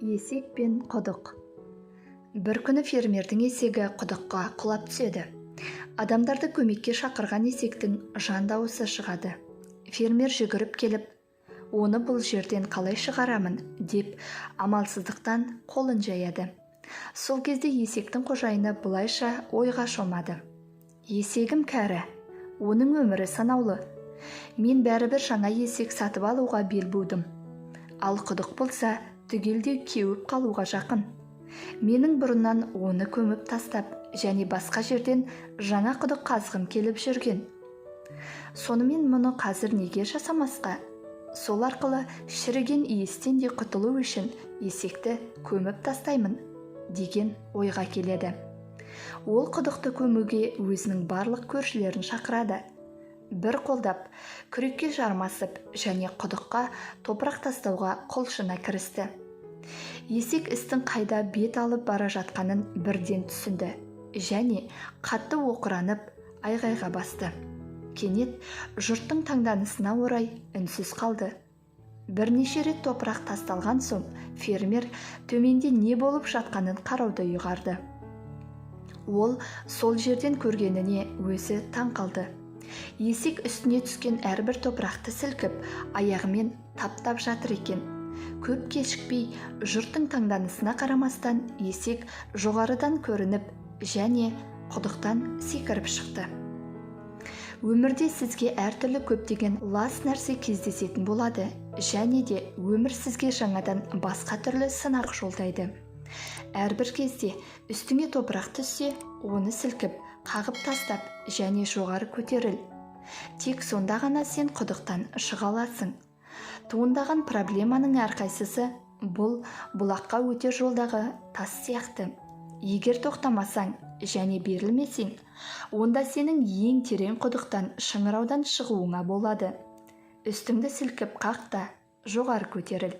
Есек пен құдық. Бір күні фермердің есегі құдыққа құлап түседі. Адамдарды көмекке шақырған есектің жан дауысы шығады. Фермер жүгіріп келіп, оны бұл жерден қалай шығарамын деп амалсыздықтан қолын жаяды. Сол кезде есектің қожайыны бұлайша ойға шомады. Есегім кәрі, оның өмірі санаулы. Мен бәрібір жаңа есек сатып алуға бел будым. Ал құдық болса, түгелдей кеуіп қалуға жақын. Менің бұрыннан оны көміп тастап, және басқа жерден жаңа құдық қазғым келіп жүрген. Сонымен мұны қазір неге жасамасқа? Сол арқылы шіріген иістен де құтылу үшін есекті көміп тастаймын, деген ойға келеді. Ол құдықты көмуге өзінің барлық көршілерін шақырады. Бір қолдап, күрекке жармасып және құдыққа топырақ тастауға құлшына кірісті. Есек істің қайда бет алып бара жатқанын бірден түсінді және қатты оқыранып айғайға басты. Кенет жұрттың таңданысына орай үнсіз қалды. Бірнеше рет топырақ тасталған соң фермер төменде не болып жатқанын қарауды ұйғарды. Ол сол жерден көргеніне өзі таң қалды. Есек үстіне түскен әрбір топырақты сілкіп, аяғымен таптап жатыр екен. Көп кешікпей, жұрттың таңданысына қарамастан есек жоғарыдан көрініп және құдықтан секіріп шықты. Өмірде сізге әртүрлі көптеген лас нәрсе кездесетін болады, және де өмір сізге жаңадан басқа түрлі сынақ жолдайды. Әрбір кезде үстіңе топырақ түссе, оны сілкіп, қағып тастап және жоғары көтеріл. Тек сонда ғана сен құдықтан шыға аласың. Туындаған проблеманың әрқайсысы бұл бұлаққа өтер жолдағы тас сияқты. Егер тоқтамасаң және берілмесең, онда сенің ең терең құдықтан шыңыраудан шығуыңа болады. Үстіңді сілкіп қақта, жоғары көтеріл.